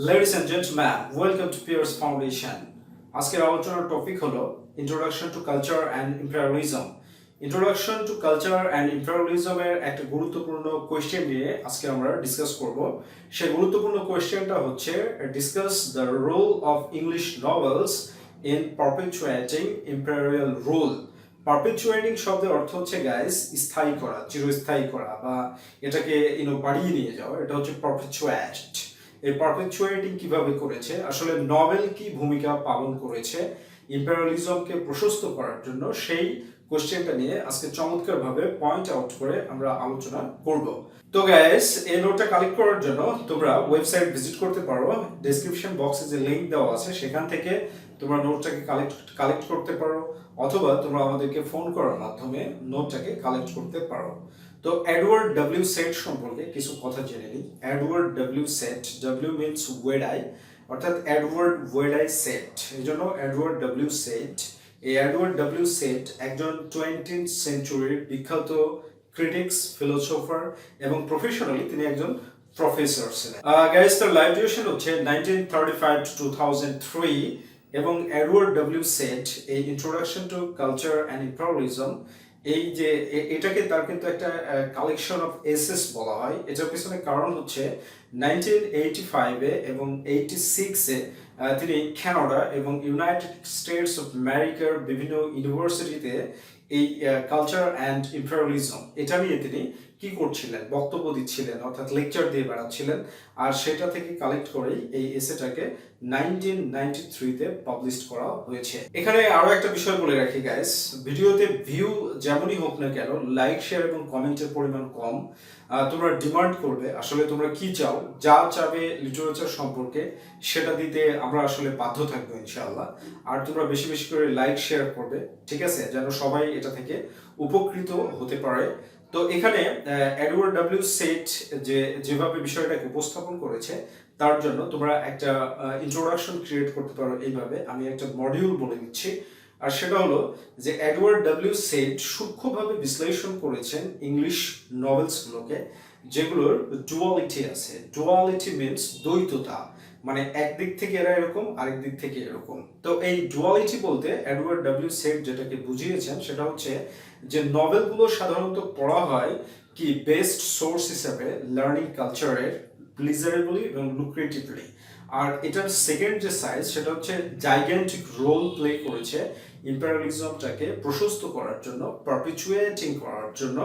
Ladies and gentlemen, welcome to PRC Foundation. আজকের আলোচনার topic হলো Introduction to Culture and Imperialism. Introduction to Culture and Imperialism এর একটা গুরুত্বপূর্ণ কোয়েশ্চেন নিয়ে আজকে আমরা ডিসকাস করব। সেই গুরুত্বপূর্ণ কোয়েশ্চেনটা হচ্ছে discuss the role of English novels in perpetuating imperial rule. Perpetuating শব্দের অর্থ হচ্ছে গাইস স্থায়ী করা, চিরস্থায়ী করা বা এটাকে বাড়িয়ে নিয়ে যাওয়া। এটা হচ্ছে perpetuate। এই পারপেচুয়েটিং কিভাবে করেছে, আসলে নভেল কি ভূমিকা পালন করেছে ইম্পেরিয়ালিজমকে প্রশস্ত করার জন্য, সেই কোশ্চেনটা নিয়ে আজকে চমৎকারভাবে পয়েন্ট আউট করে আমরা আলোচনা করব। তো গাইস, এই নোটটা কালেক্ট করার জন্য তোমরা ওয়েবসাইট ভিজিট করতে পারো। ডেসক্রিপশন বক্সে যে লিংক দেওয়া আছে সেখান থেকে তোমরা নোটটাকে কালেক্ট করতে পারো, অথবা তোমরা আমাদেরকে ফোন করার মাধ্যমে নোটটাকে কালেক্ট করতে পারো। তো এডওয়ার্ড ডব্লিউ সেট সম্পর্কে কিছু কথা জেনে নিই। Edward W Said, W means Wadie, অর্থাৎ এডওয়ার্ড ওয়েডাই সেট, এই জন্য এডওয়ার্ড ডব্লিউ সেট। এই এডওয়ার্ড ডব্লিউ সেট একজন 20th সেঞ্চুরির বিখ্যাত ক্রিটিক্স, ফিলোসোফার এবং প্রফেশনালি তিনি একজন প্রফেসর ছিলেন। গাইস, তার লাইফ ডিউরেশন হচ্ছে 1935 to 2003 এবং এডওয়ার্ড ডব্লিউ সেট এই introduction to culture and imperialism, এই যে এটাকে তার কিন্তু একটা কালেকশন অফ এসেস বলা হয়। এটার পিছনে কারণ হচ্ছে 1985 এবং 86 তিনি কানাডা এবং ইউনাইটেড স্টেটস অফ আমেরিকার বিভিন্ন ইউনিভার্সিটিতে এই কালচার অ্যান্ড ইম্পেরিয়ালিজম এটা নিয়ে তিনি কি করছিলেন, বক্তব্য দিচ্ছিলেন, অর্থাৎ লেকচার দিয়ে বেড়াচ্ছিলেন। আর সেটা থেকে কালেক্ট করেই এই এসেটাকে 1993-তে পাবলিশ করা হয়েছে। এখানে আরো একটা বিষয় বলে রাখি গাইস, ভিডিওতে ভিউ যেমনই হোক না কেন, লাইক, শেয়ার এবং কমেন্টের পরিমাণ কম। তোমরা ডিমান্ড করবে, আসলে তোমরা কি চাও, যা চাবে লিটারেচার সম্পর্কে সেটা দিতে আমরা আসলে বাধ্য থাকবো ইনশাআল্লাহ। আর তোমরা বেশি বেশি করে লাইক শেয়ার করবে, ঠিক আছে, যেন সবাই এটা থেকে উপকৃত হতে পারে। তো এখানে এডওয়ার্ড ডব্লিউ সেট যেভাবে বিষয়টাকে উপস্থাপন করেছে, তার জন্য তোমরা একটা ইন্ট্রোডাকশন ক্রিয়েট করতে পারো এইভাবে। আমি একটা মডিউল বলে দিচ্ছি, আর সেটা হলো যে এডওয়ার্ড ডব্লিউ সেট সূক্ষ্মভাবে বিশ্লেষণ করেছেন ইংলিশ নভেলসগুলোকে, যেগুলোর ডুয়ালিটি আছে। ডুয়ালিটি মিনস দ্বৈততা, মানে একদিক থেকে এরা এরকম, আরেক দিক থেকে এরকম। তো এই ডুয়ালিটি বলতে এডওয়ার্ড ডব্লিউ সেট যেটাকে বুঝিয়েছেন সেটা হচ্ছে যে নভেলগুলো সাধারণত পড়া হয় কি বেস্ট সোর্স হিসাবে লার্নিং কালচারের, প্লিজারেবলি এবং লুক্রেটিভলি। আর এটার সেকেন্ড যে সাইজ সেটা হচ্ছে জাইগ্যান্টিক রোল প্লে করেছে ইম্পেরিয়ালিজমটাকে প্রশস্ত করার জন্য, পারপিচুয়েটিং করার জন্য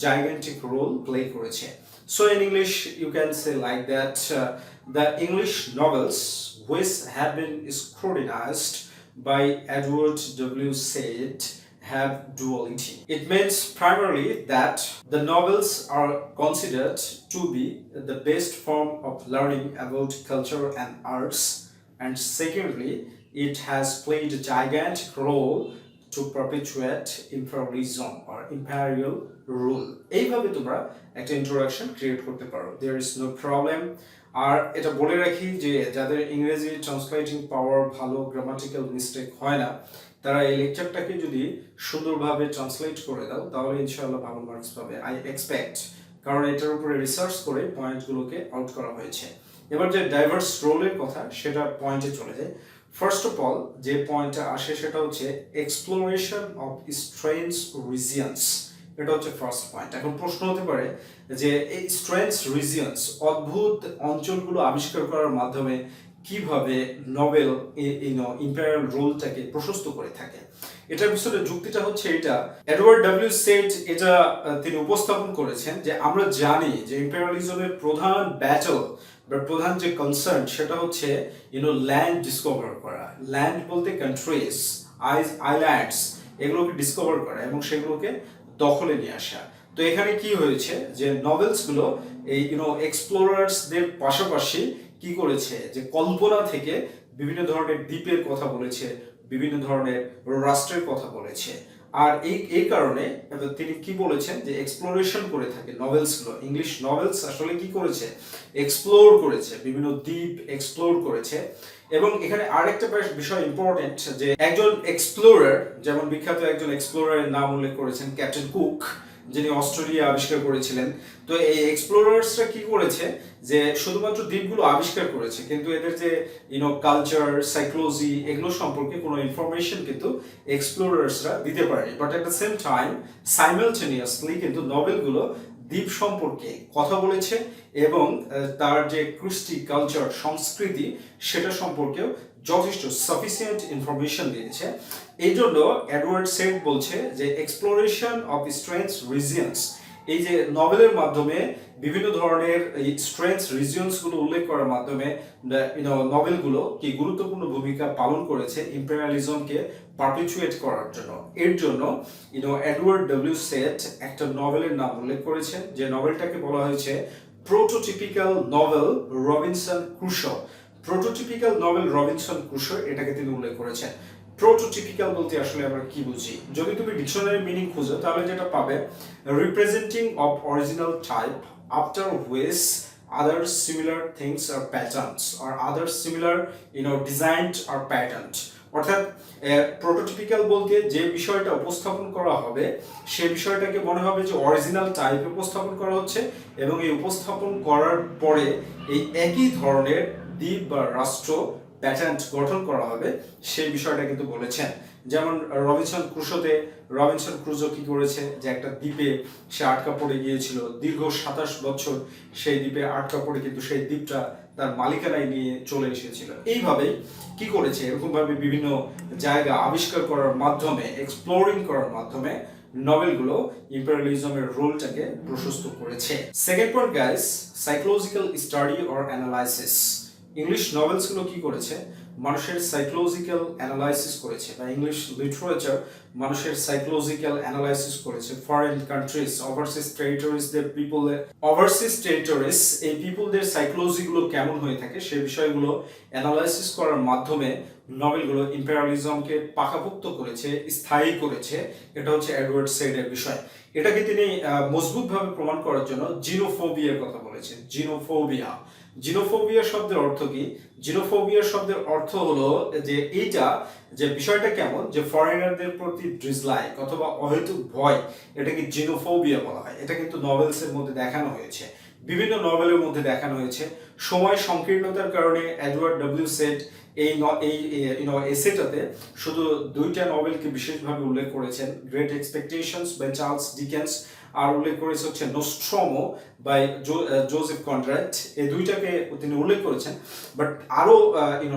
জাইগ্যান্টিক রোল প্লে করেছে। So in English you can say like that the English novels which have been scrutinized by Edward W. Said have duality. It means primarily that the novels are considered to be the best form of learning about culture and arts, and secondly, it has played a gigantic role to perpetuate imperialism or imperial rule. এইভাবে তোমরা একটা introduction create করতে পারো, there is no problem. আর এটা বলে রাখি যে যাদের ইংরেজি ট্রান্সলেটিং পাওয়ার ভালো, গ্রামাটিক্যাল মিস্টেক হয় না, তারা এই লেকচারটাকে যদি সুন্দরভাবে ট্রান্সলেট করে দাও তাহলে ইনশাআল্লাহ ভালো মার্কস পাবে, আই এক্সপেক্ট, কারণ এটার উপরে রিসার্চ করে পয়েন্টগুলোকে আউট করা হয়েছে। এবার যে ডাইভার্স রোলের কথা সেটা পয়েন্টে চলে যায়। ফার্স্ট অফ অল যে পয়েন্টটা আসে সেটা হচ্ছে এক্সপ্লোরেশন অফ স্ট্রেঞ্জ রিজিয়নস, এটা হচ্ছে ফার্স্ট পয়েন্ট। এখন প্রশ্ন হতে পারে যে এই স্ট্রেঞ্জ রিজিয়নস, অদ্ভুত অঞ্চলগুলো আবিষ্কার করার মাধ্যমে কিভাবে নভেল ইম্পেরিয়াল রোলটাকে প্রশস্ত করে থাকে। এটার পিছনে যুক্তিটা হচ্ছে এটা, এডওয়ার্ড ডব্লিউ সেট এটা তিনি উপস্থাপন করেছেন যে আমরা জানি যে ইম্পেরিয়ালিজমের প্রধান ব্যাটল বা প্রধান যে কনসার্ন সেটা হচ্ছে ল্যান্ড ডিসকভার করা। ল্যান্ড বলতে কান্ট্রিজ, আইল্যান্ডস, এগুলোকে ডিসকভার করা এবং সেগুলোকে দখলে নিয়ে আসা। তো এখানে কি হয়েছে যে নভেলসগুলো এই এক্সপ্লোরার্সদের পাশাপাশি কি করেছে, যে কল্পনা থেকে বিভিন্ন ধরনের দ্বীপের কথা বলেছে, বিভিন্ন ধরনের রাষ্ট্রের কথা বলেছে। আর এই কারণে তিনি কি বলেছেন যে এক্সপ্লোরেশন করে থাকে নভেলসগুলো। ইংলিশ নভেলস আসলে কি করেছে, এক্সপ্লোর করেছে, বিভিন্ন দ্বীপ এক্সপ্লোর করেছে। এবং এখানে আরেকটা বিষয় ইম্পর্টেন্ট যে একজন এক্সপ্লোরার, যেমন বিখ্যাত একজন এক্সপ্লোরারের নাম উল্লেখ করেছেন ক্যাপ্টেন কুক, যিনি অস্ট্রেলিয়া আবিষ্কার করেছিলেন। তো এই এক্সপ্লোরার্সরা কি করেছে যে শুধুমাত্র দ্বীপগুলো আবিষ্কার করেছে, কিন্তু এদের যে কালচার, সাইকোলজি এগুলো সম্পর্কে কোনো ইনফরমেশন কিন্তু এক্সপ্লোরার্সরা দিতে পারেনি। But at the same time simultaneously কিন্তু নভেলগুলো দ্বীপ সম্পর্কে কথা বলেছে এবং তার যে কৃষ্টি, কালচার, সংস্কৃতি সেটা সম্পর্কেও যথেষ্ট সাফিসিয়েন্ট ইনফরমেশন দিয়েছে। এই জন্য এডওয়ার্ড সেড বলছে যে এক্সপ্লোরেশন অফ স্ট্রেঞ্জ রিজিয়ন্স, এই যে নভেলের মাধ্যমে বিভিন্ন ধরনের এই স্ট্রেঞ্জ রিজিয়ন্সগুলো উল্লেখ করার মাধ্যমে নভেলগুলো কি গুরুত্বপূর্ণ ভূমিকা পালন করেছে ইম্পেরিয়ালিজমকে পারপিচুয়েট করার জন্য। এর জন্য এডওয়ার্ড ডব্লিউ সেড একটা নভেলের নাম উল্লেখ করেছেন, যে নভেলটাকে বলা হয়েছে prototypical novel Robinson Crusoe. Prototypical novel Robinson Crusoe, এটাকে তিনি উল্লেখ করেছেন। প্রোটোটিপিক্যাল বলতে আসলে আমরা কি বুঝি? যদি তুমি ডিকশনারি মিনিং খুঁজো তাহলে যেটা পাবে, representing of original type after which other similar things or patterns or other similar designed or patterned। অর্থাৎ প্রোটোটিপিক্যাল বলতে যে বিষয়টা উপস্থাপন করা হবে সেই বিষয়টাকে মনে হবে যে অরিজিনাল টাইপে উপস্থাপন করা হচ্ছে, এবং এই উপস্থাপন করার পরে এই একই ধরনের দ্বীপ বা রাষ্ট্র প্যাটার্ন গঠন করা হবে, সেই বিষয়টা কিন্তু বলেছেন। যেমন রবিনসন ক্রুজো কি করেছে, যে একটা দ্বীপে সে আটকা পড়ে গিয়েছিল, দীর্ঘ 27 বছর সেই দ্বীপে আটকা পড়ে কিন্তু সেই দ্বীপটা তার মালিকানায় নিয়ে চলে এসেছিল। এইভাবেই কি করেছে, এরকম ভাবে বিভিন্ন জায়গা আবিষ্কার করার মাধ্যমে, এক্সপ্লোরিং করার মাধ্যমে নভেলগুলো ইম্পেরিয়ালিজমের রোলটাকে প্রশস্ত করেছে। Second point guys, psychological study or analysis. English নভেলসগুলো কি করেছে, মানুষের সাইকোলজিক্যাল অ্যানালাইসিস করেছে, বা ইংলিশ লিটারেচার মানুষের সাইকোলজিক্যাল অ্যানালাইসিস করেছে। ফরেন কান্ট্রিজ, ওভারসিজ টেরিটরিজ, এই পিপলদের সাইকোলজিগুলো কেমন হয়ে থাকে সেই বিষয়গুলো অ্যানালাইসিস করার মাধ্যমে নভেলগুলো ইম্পেরিয়ালিজমকে পাকাপোক্ত করেছে, স্থায়ী করেছে। এটা হচ্ছে এডওয়ার্ড সেডের বিষয়। এটাকে তিনি মজবুতভাবে প্রমাণ করার জন্য জিনোফোবিয়ার কথা বলেছেন। জিনোফোবিয়া শব্দের অর্থ কি? জিনোফোবিয়া শব্দের অর্থ হলো যে এইটা, যে বিষয়টা কেমন, যে ফরেনারদের প্রতি ডিসলাইক অথবা অহেতুক ভয়, এটাকে জিনোফোবিয়া বলা হয়। এটা কিন্তু নভেলসের মধ্যে দেখানো হয়েছে, বিভিন্ন নভেলের মধ্যে দেখানো হয়েছে। সময় সংকীর্ণতার কারণে এডওয়ার্ড ডব্লিউ সেড এই এসেটাতে শুধু 2টা নভেলকে বিশেষভাবে উল্লেখ করেছেন, Great Expectations by Charles Dickens, আর উল্লেখ করেছে হচ্ছে নোস্ট্রোমো বাই জোসেফ কনরাড। এই 2টাকে তিনি উল্লেখ করেছেন। বাট আরো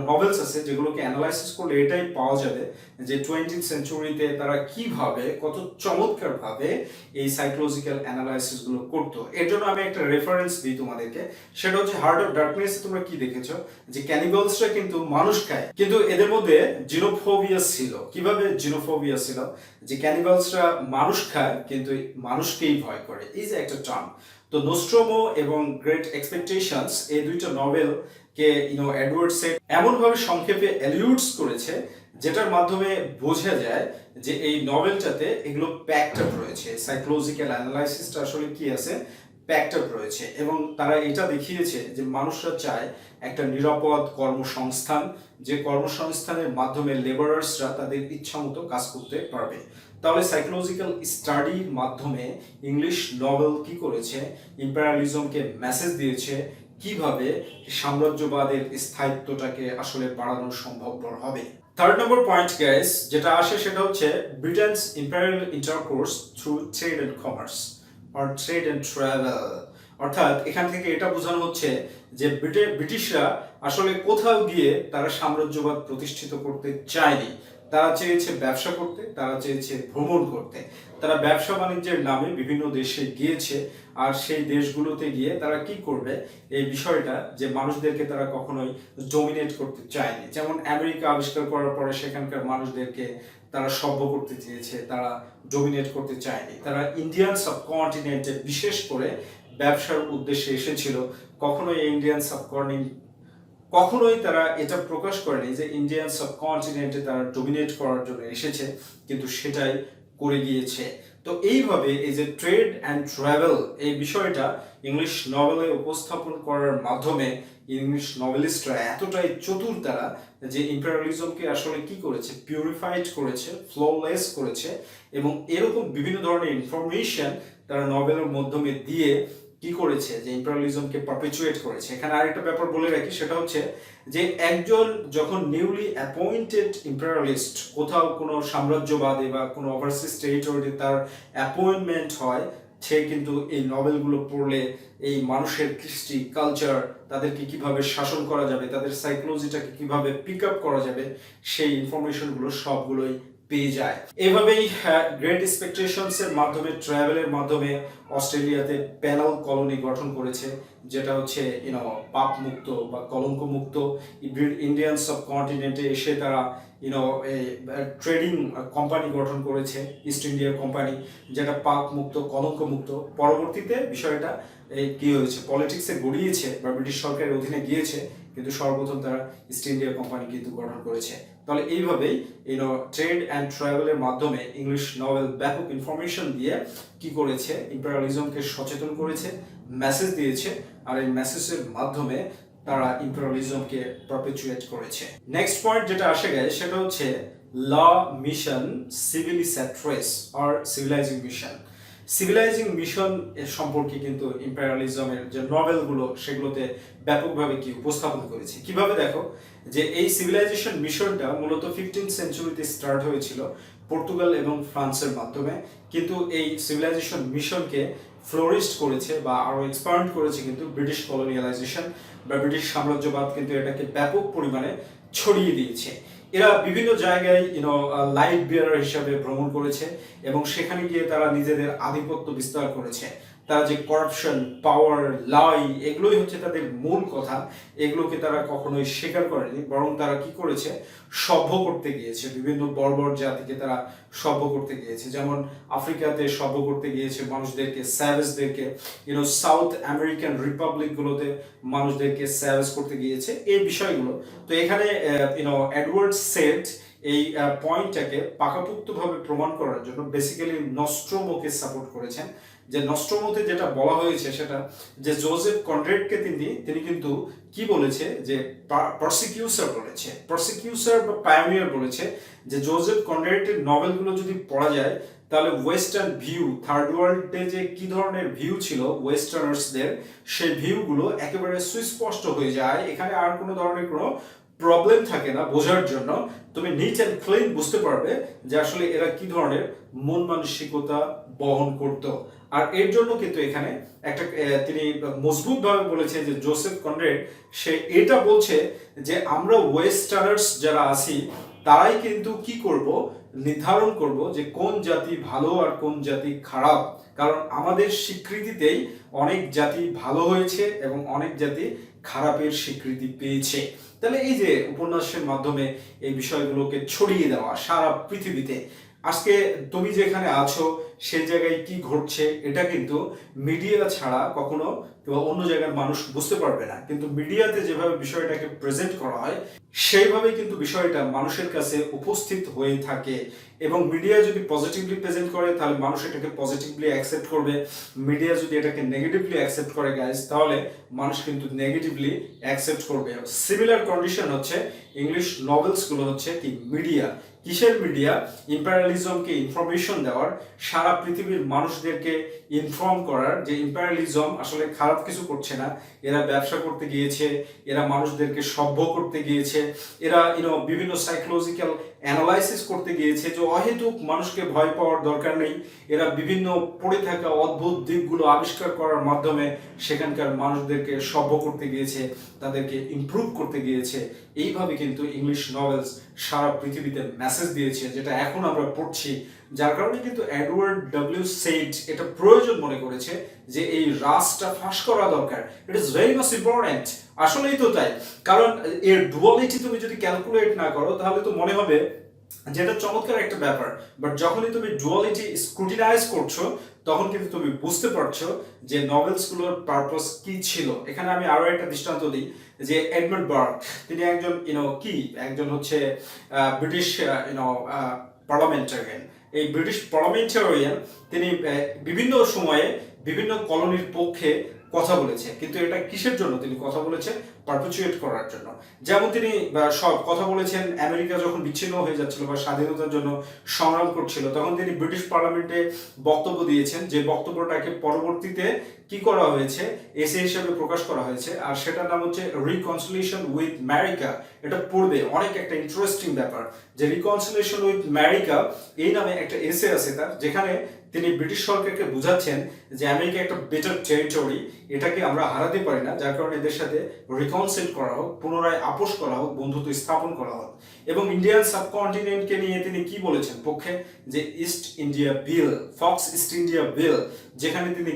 নভেলস আছে যেগুলোকে অ্যানালাইসিস করলে এটাই পাওয়া যাবে যে 20th সেঞ্চুরিতে তারা কিভাবে, কত চমৎকার ভাবে এই সাইকোলজিক্যাল অ্যানালাইসিস গুলো করতো। এর জন্য আমি একটা রেফারেন্স দিই তোমাদেরকে, সেটা হচ্ছে হার্ট অফ ডার্কনেস। তোমরা কি দেখেছো, যে ক্যানিবালসরা কিন্তু মানুষ খায়, কিন্তু এদের মধ্যে জিনোফোবিয়া ছিল। কিভাবে জিনোফোবিয়া ছিল, যে ক্যানিবালসরা মানুষ খায় কিন্তু মানুষকেই ভয় করে, এই যে একটা টার্ম। তো নোস্ট্রোমো এবং গ্রেট এক্সপেকটেশনস, এই 2টা নভেল কে এডওয়ার্ড সেড এমন ভাবে সংক্ষেপে অ্যালিউডস করেছে, যেটার মাধ্যমে বোঝা যায় যে এই নভেলটাতে এগুলো প্যাকড আপ রয়েছে। সাইকোলজিক্যাল অ্যানালাইসিসটা আসলে কি আছে, প্যাকড আপ রয়েছে। এবং তারা এটা দেখিয়েছে যে মানুষরা চায় একটা নিরাপদ কর্মসংস্থান, যে কর্মসংস্থানের মাধ্যমে লেবারার্সরা তাদের ইচ্ছামতো কাজ করতে পারবে। তাহলে সাইকোলজিক্যাল স্টাডির মাধ্যমে ইংলিশ নভেল কি করেছে, ইম্পেরিয়ালিজমকে মেসেজ দিয়েছে, কিভাবে সাম্রাজ্যবাদের স্থায়িত্বটাকে আসলে বাড়ানো সম্ভবপর হবে। থার্ড নম্বর পয়েন্ট গাইস, যেটা আসে সেটা হচ্ছে Britain's imperial intercourse through trade and commerce or trade and travel. অর্থাৎ এখান থেকে এটা বোঝানো হচ্ছে যে ব্রিটিশরা আসলে কোথাও গিয়ে তারা সাম্রাজ্যবাদ প্রতিষ্ঠিত করতে চায়নি। তারা চেয়েছে ব্যবসা করতে, তারা চেয়েছে ভ্রমণ করতে। তারা ব্যবসা বাণিজ্যের নামে বিভিন্ন দেশে গিয়েছে, আর সেই দেশগুলোতে গিয়ে তারা কি করবে, এই বিষয়টা যে মানুষদেরকে তারা কখনোই ডমিনেট করতে চায়নি। যেমন আমেরিকা আবিষ্কার করার পরে সেখানকার মানুষদেরকে তারা সভ্য করতে চেয়েছে, তারা ডমিনেট করতে চায়নি। তারা ইন্ডিয়ান সাবকন্টিনেন্টে বিশেষ করে ব্যবসার উদ্দেশ্যে এসেছিল। কখনোই তারা এটা প্রকাশ করেনি যে ইন্ডিয়ান সাবকন্টিনেন্টে তারা ডমিনেট করার জন্য এসেছে, কিন্তু সেটাই করে গিয়েছে। তো এইভাবে এই যে ট্রেড অ্যান্ড ট্রাভেল এই বিষয়টা ইংলিশ নভেলে উপস্থাপন করার মাধ্যমে ইংলিশ নভেলিস্টরা এতটাই চতুর তারা যে ইম্পেরিয়ালিজমকে আসলে কি করেছে, পিউরিফাইড করেছে, ফ্ললেস করেছে, এবং এরকম বিভিন্ন ধরনের ইনফরমেশন তারা নভেলের মাধ্যমে দিয়ে কি করেছে, যে ইম্পেরিয়ালিজমকে পারপেচুয়েট করেছে। এখানে আরেকটা ব্যাপার বলে রাখি, সেটা হচ্ছে যে একজন যখন নিউলি অ্যাপয়েন্টেড ইম্পেরিয়ালিস্ট কোথাও কোনো সাম্রাজ্যবাদী বা কোনো ওভারসিজ টেরিটরিতে তার অ্যাপয়েন্টমেন্ট হয়, সে কিন্তু এই নভেলগুলো পড়লে এই মানুষের কৃষ্টি, কালচার, তাদেরকে কিভাবে শাসন করা যাবে, তাদের সাইকোলজিটাকে কিভাবে পিক আপ করা যাবে, সেই ইনফরমেশনগুলো সবগুলোই পেয়ে যায়। এভাবেই গ্রেট এক্সপেকটেশনস এর মাধ্যমে, ট্রাভেলের মাধ্যমে অস্ট্রেলিয়াতে প্যানেল কলোনি গঠন করেছে, যেটা হচ্ছে পাপ মুক্ত বা কলঙ্ক মুক্ত। ইন্ডিয়ান সাবকন্টিনেন্টে এসে তারা ট্রেডিং কোম্পানি গঠন করেছে, ইস্ট ইন্ডিয়া কোম্পানি, যেটা পাপ মুক্ত, কলঙ্ক মুক্ত। পরবর্তীতে বিষয়টা কি হয়েছে, পলিটিক্সে গড়িয়েছে বা ব্রিটিশ সরকারের অধীনে গিয়েছে, কিন্তু সর্বপ্রথম তারা ইস্ট ইন্ডিয়া কোম্পানি কিন্তু গঠন করেছে। তাহলে এইভাবেই ট্রেড অ্যান্ড ট্রাভেলের মাধ্যমে ইংলিশ নভেল ব্যাপক ইনফরমেশন দিয়ে কি করেছে, ইম্পেরিয়ালিজমকে সচেতন করেছে, মেসেজ দিয়েছে, আর এই মেসেজের মাধ্যমে তারা ইম্পেরিয়ালিজমকে পারপেচুয়েট করেছে। নেক্সট পয়েন্ট যেটা আসে গেছে সেটা হচ্ছে ল মিশন সিভিলিসেট্রেস আর সিভিলাইজিং মিশন। সিভিলাইজিং মিশন এর সম্পর্কে কিন্তু ইম্পেরিয়ালিজমের যে নভেলগুলো সেগুলোতে ব্যাপকভাবে কি উপস্থাপন করেছে। কিভাবে দেখো, যে এই সিভিলাইজেশন মিশনটা মূলত 15th সেঞ্চুরিতে স্টার্ট হয়েছিল পর্তুগাল এবং ফ্রান্সের মাধ্যমে, কিন্তু এই সিভিলাইজেশন মিশনকে ফ্লোরিস্ট করেছে বা আরো এক্সপান্ড করেছে কিন্তু ব্রিটিশ কলোনিয়ালাইজেশন বা ব্রিটিশ সাম্রাজ্যবাদ, কিন্তু এটাকে ব্যাপক পরিমাণে ছড়িয়ে দিয়েছে। এরা বিভিন্ন জায়গায় লাইট বিয়ারার হিসাবে ভ্রমণ করেছে এবং সেখানে গিয়ে তারা নিজেদের আধিপত্য বিস্তার করেছে। তারা যে করাপশন, পাওয়ার, লাই, এগুলোই হচ্ছে তাদের মূল কথা, এগুলোকে তারা কখনোই স্বীকার করেনি, বরং তারা কি করেছে, সভ্য করতে গিয়েছে। বিভিন্ন বর্বর জাতিকে তারা সভ্য করতে গিয়েছে, যেমন আফ্রিকাতে সভ্য করতে গিয়েছে মানুষদেরকে, স্যাভেজদেরকে, সাউথ আমেরিকান রিপাবলিকগুলোতে মানুষদেরকে স্যাভেজ করতে গিয়েছে, এই বিষয়গুলো। তো এখানে এডওয়ার্ড সেড এই পয়েন্টটাকে পাকাপোক্তভাবে প্রমাণ করার জন্য বেসিক্যালি নস্ট্রোমোকে সাপোর্ট করেছেন। যে নস্ট্রোমোতে যেটা বলা হয়েছে সেটা যে জোসেফ কনরেডকে তিনি কিন্তু কি বলেছে, যে প্রসিকিউসার বলেছে, প্রসিকিউসার বা পায়োনিয়ার বলেছে যে জোসেফ কনরেডের নভেলগুলো যদি পড়া যায় তাহলে ওয়েস্টার্ন ভিউ, থার্ড ওয়ার্ল্ডে যে কি ধরনের ভিউ ছিল ওয়েস্টার্নার্সদের, সেই ভিউগুলো একেবারে সুস্পষ্ট হয়ে যায়। এখানে আর কোনো ধরনের কোনো প্রবলেম থাকে না বোঝার জন্য। তুমি নিট অ্যান্ড ক্লিন বুঝতে পারবে যে আসলে এরা কি ধরনের মন মানসিকতা বহন করত। আর এর জন্য কিন্তু এখানে একটা তিনি মজবুতভাবে বলেছে যে জোসেফ কনরেড, সে এটা বলছে যে আমরা ওয়েস্টার্নার্স যারা আছি তারাই কিন্তু কি করব, নির্ধারণ করব যে কোন জাতি ভালো আর কোন জাতি খারাপ, কারণ আমাদের স্বীকৃতিতেই অনেক জাতি ভালো হয়েছে এবং অনেক জাতি খারাপের স্বীকৃতি পেয়েছে। তাহলে এই যে উপন্যাসের মাধ্যমে এই বিষয়গুলোকে ছড়িয়ে দেওয়া সারা পৃথিবীতে, আজকে তুমি যেখানে আছো সেই জায়গায় কি ঘটছে এটা কিন্তু মিডিয়া ছাড়া কখনো অন্য জায়গার মানুষ বুঝতে পারবে না, কিন্তু মিডিয়াতে যেভাবে বিষয়টাকে প্রেজেন্ট করা হয় সেইভাবে কিন্তু বিষয়টা মানুষের কাছে উপস্থিত হয়ে থাকে। এবং মিডিয়া যদি পজিটিভলি প্রেজেন্ট করে তাহলে মানুষ এটাকে পজিটিভলি অ্যাকসেপ্ট করবে, মিডিয়া যদি এটাকে নেগেটিভলি অ্যাকসেপ্ট করে গাইজ তাহলে মানুষ কিন্তু নেগেটিভলি অ্যাকসেপ্ট করবে। সিমিলার কন্ডিশন হচ্ছে ইংলিশ নভেলসগুলো হচ্ছে কি মিডিয়া। কিসের মিডিয়া? ইম্পেরিয়ালিজমকে ইনফরমেশন দেওয়ার, সারা পৃথিবীর মানুষদেরকে ইনফর্ম করার যে ইম্পেরিয়ালিজম আসলে খারাপ কিছু করছে না, এরা ব্যবসা করতে গিয়েছে, এরা মানুষদেরকে সভ্য করতে গিয়েছে, এরা বিভিন্ন সাইকোলজিক্যাল অ্যানালাইসিস করতে গিয়েছে যে অহেতুক মানুষকে ভয় পাওয়ার দরকার নেই, এরা বিভিন্ন পড়ে থাকা অদ্ভুত দিকগুলো আবিষ্কার করার মাধ্যমে সেখানকার মানুষদেরকে সভ্য করতে গিয়েছে, তাদেরকে ইমপ্রুভ করতে গিয়েছে। এইভাবে কিন্তু ইংলিশ নভেলস সারা পৃথিবীতে মেসেজ দিয়েছে, যেটা এখন আমরা পড়ছি। যার কারণে কিন্তু এডওয়ার্ড ডব্লিউ সেইড এটা প্রয়োজন মনে করেছে যে এই রাসটা ফাঁস করা দরকার। It is very much important. আসলেই তো তাই, কারণ এর ডুয়ালিটি তুমি যদি ক্যালকুলেট না করো তাহলে তো মনে হবে যেটা চমৎকার একটা ব্যাপার, বাট যখনই তুমি ডুয়ালিটি স্ক্রুটিনাইজ করছো তখন কিন্তু তুমি বুঝতে পারছো যে নভেলসগুলোর পারপাস কি ছিল। এখানে আমি আরো একটা দৃষ্টান্ত দিই যে এডমন্ড বার্ক, তিনি একজন একজন হচ্ছে ব্রিটিশ পার্লামেন্টারিয়ান, এই ব্রিটিশ পার্লামেন্টারিয়ান তিনি বিভিন্ন সময়ে বিভিন্ন কলোনির পক্ষে কথা বলেছে, কিন্তু এটা কিসের জন্য তিনি কথা বলেছেন? পারপেচুয়েট করার জন্য। যেমন তিনি সব কথা বলেছেন আমেরিকা যখন বিচ্ছিন্ন হয়ে যাচ্ছিল বা স্বাধীনতার জন্য সংগ্রাম করছিল, তখন তিনি ব্রিটিশ পার্লামেন্টে বক্তব্য দিয়েছেন, যে বক্তব্যটাকে পরবর্তীতে কি করা হয়েছে, এসে হিসেবে প্রকাশ করা হয়েছে, আর সেটার নাম হচ্ছে রিকনসিলিয়েশন উইথ আমেরিকা। এটা পড়বে অনেক একটা ইন্টারেস্টিং ব্যাপার, যে রিকনসিলিয়েশন উইথ আমেরিকা এই নামে একটা এসে আছে তার, যেখানে তিনি ব্রিটিশ সরকারকে বুঝাচ্ছেন যে আমেরিকা একটা বেটার টেরিটরি, এটাকে আমরা হারাতে পারি না, যার কারণে এদের সাথে রিকনসিল করা হোক, পুনরায় আপোষ করা হোক, বন্ধুত্ব স্থাপন করা হোক। এবং ইন্ডিয়ান সাবকন্টিনেন্টকে নিয়ে তিনি কি বলেছেন পক্ষে, যে ইস্ট ইন্ডিয়া বিল, ফক্স ইস্ট ইন্ডিয়া বিল, যেখানে তিনি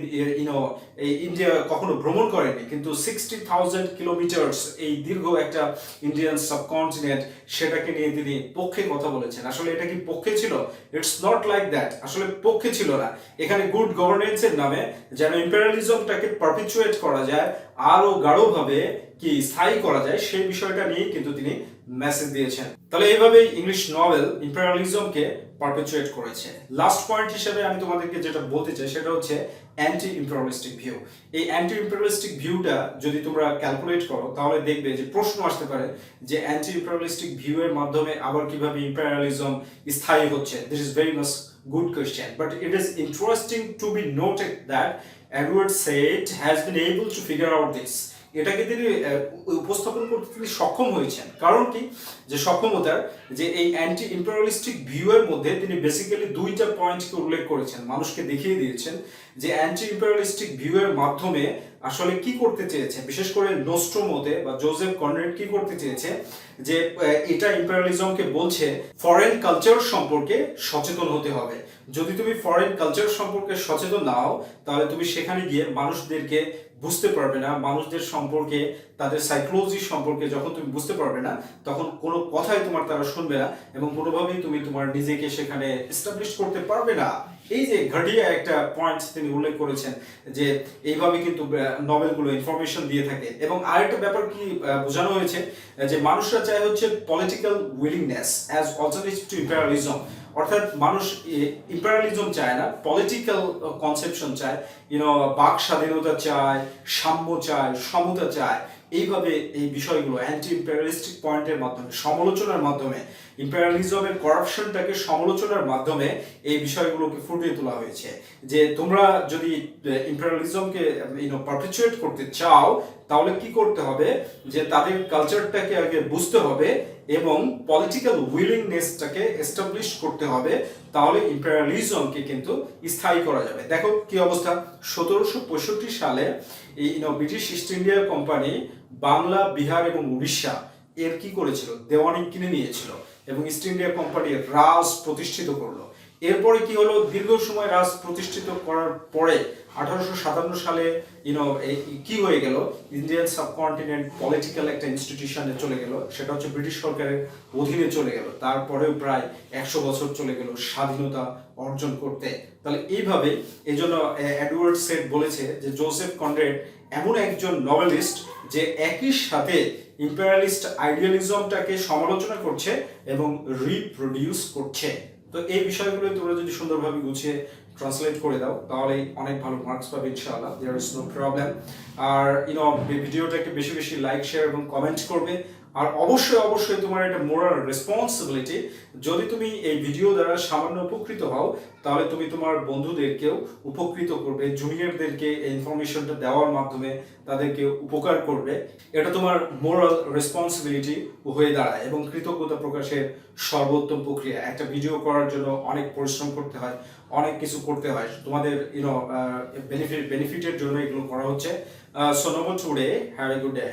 এই ইন্ডিয়া কখনো ভ্রমণ করেনি, কিন্তু 60,000 কিলোমিটার্স এই দীর্ঘ একটা ইন্ডিয়ান সাবকন্টিনেন্ট, সেটাকে নিয়ে তিনি পক্ষে কথা বলেছেন। আসলে এটা কি পক্ষে ছিল? ইটস নট লাইক দ্যাট, আসলে পক্ষে ছিল না। এখানে গুড গভর্নেন্সের নামে যেন ইম্পেরিয়ালিজমটাকে পারপিচুয়েট করা যায়, আরো গাঢ়ভাবে কি স্থায়ী করা যায়, সেই বিষয়টা নিয়ে কিন্তু তিনি মেসেজ দিয়েছেন। তাহলে এইভাবে ইংলিশ নভেল ইম্পেরিয়ালিজমকে পারপেচুয়েট করেছে। লাস্ট পয়েন্ট হিসেবে আমি তোমাদেরকে যেটা বলতে চাই সেটা হচ্ছে অ্যান্টি ইম্পেরিয়ালিস্টিক ভিউ। এই অ্যান্টি ইম্পেরিয়ালিস্টিক ভিউটা যদি তোমরা ক্যালকুলেট করো, তাহলে দেখবে যে প্রশ্ন আসতে পারে যে অ্যান্টি ইম্পেরিয়ালিস্টিক ভিউ এর মাধ্যমে আবার কিভাবে ইম্পেরিয়ালিজম স্থায়ী হচ্ছে। This is very much good question, but it is interesting to be noted that Edward Said has been able to figure out this. এটাকে তিনি উপস্থাপন করতে তিনি সক্ষম হয়েছেন। কারণ কি, যে সক্ষমতার, যে এই অ্যান্টি ইম্পেরিয়ালিস্টিক ভিউ এর মধ্যে তিনি বেসিক্যালি দুইটা পয়েন্টকে উল্লেখ করেছেন, মানুষকে দেখিয়ে দিয়েছেন যে অ্যান্টি ইম্পেরিয়ালিস্টিক ভিউ এর মাধ্যমে আসলে কি করতে চেয়েছে, বিশেষ করে নোস্ট্রোমোতে বা জোসেফ কনরেড কি করতে চেয়েছে, যে এটা ইম্পেরিয়ালিজমকে বলছে ফরেন কালচার সম্পর্কে সচেতন হতে হবে। যদি তুমি ফরেন কালচার সম্পর্কে সচেতন না হও, তাহলে তুমি সেখানে গিয়ে মানুষদেরকে বুঝতে পারবে না, মানুষদের সম্পর্কে, তাদের সাইকোলজি সম্পর্কে যখন তুমি বুঝতে পারবে না, তখন কোনো কথাই তোমার তারা শুনবে না, এবং কোনোভাবেই তুমি তোমার নিজেকে সেখানে এস্টাবলিশ করতে পারবে না। এই যে ঘাটিয়া একটা পয়েন্ট তিনি উল্লেখ করেছেন, যে এইভাবে কিন্তু নভেলগুলো ইনফরমেশন দিয়ে থাকে। এবং আরেকটা ব্যাপার কি বোঝানো হয়েছে, যে মানুষরা চায় হচ্ছে political willingness as alternative to imperialism. অর্থাৎ মানুষ ইম্পেরিয়ালিজম চায় না, পলিটিক্যাল কনসেপশন চায়, বাক স্বাধীনতা চায়, সাম্য চায়, সমতা চায়। এইভাবে এই বিষয়গুলো অ্যান্টি ইম্পেরিয়ালিস্টিক পয়েন্টের মাধ্যমে, সমালোচনার মাধ্যমে, ইম্পেরিয়ালিজমের করাপশনটাকে সমালোচনার মাধ্যমে এই বিষয়গুলোকে ফুটিয়ে তোলা হয়েছে। যে তোমরা যদি ইম্পেরিয়ালিজমকে পারপিচুয়েট করতে চাও, তাহলে কি করতে হবে, যে তাদের কালচারটাকে আগে বুঝতে হবে এবং পলিটিক্যাল উইলিংনেসটাকে এস্টাবলিশ করতে হবে, তাহলে ইম্পেরিয়ালিজমকে কিন্তু স্থায়ী করা যাবে। দেখো কি অবস্থা, 1765 সালে এই British east India company Bangla, Bihar এবং উড়িষ্যা এর কি করেছিল, দেওয়ানি কিনে নিয়েছিল এবং ইস্ট ইন্ডিয়া কোম্পানি রাজ প্রতিষ্ঠিত করলো। এরপরে কি হলো, দীর্ঘ সময় রাজ প্রতিষ্ঠিত করার পরে 1857 সালে কি হয়ে গেল, ইন্ডিয়ান সাবকন্টিনেন্ট পলিটিক্যাল একটা ইনস্টিটিউশনে চলে গেল, সেটা হচ্ছে ব্রিটিশ সরকারের অধীনে চলে গেল। তারপরেও প্রায় 100 বছর চলে গেল স্বাধীনতা অর্জন করতে। তাহলে এইভাবে এই জন্য এডওয়ার্ড সেড বলেছে যে জোসেফ কনরেড এমন একজন নভেলিস্ট, যে একই সাথে ইম্পেরিয়ালিস্ট আইডিয়ালিজমটাকে সমালোচনা করছে এবং রিপ্রোডিউস করছে। তো এই বিষয়গুলো তোমরা যদি সুন্দরভাবে গুছিয়ে ট্রান্সলেট করে দাও, তাহলে অনেক ভালো মার্কস পাবে ইনশাআল্লাহ, দেয়ার ইজ নো প্রবলেম। আর ভিডিওটাকে বেশি বেশি লাইক, শেয়ার এবং কমেন্ট করবে। আর অবশ্যই অবশ্যই তোমার একটা মোরাল রেসপন্সিবিলিটি, যদি তুমি এই ভিডিও দ্বারা সামান্য উপকৃত হও, তাহলে তুমি তোমার বন্ধুদেরকেও উপকৃত করবে, জুনিয়রদেরকে এই ইনফরমেশনটা দেওয়ার মাধ্যমে তাদেরকে উপকার করবে। এটা তোমার মোরাল রেসপন্সিবিলিটি হয়ে দাঁড়ায় এবং কৃতজ্ঞতা প্রকাশের সর্বোত্তম প্রক্রিয়া। একটা ভিডিও করার জন্য অনেক পরিশ্রম করতে হয়, অনেক কিছু করতে হয়, তোমাদের বেনিফিটের জন্য এগুলো করা হচ্ছে। So no more today, have a good day.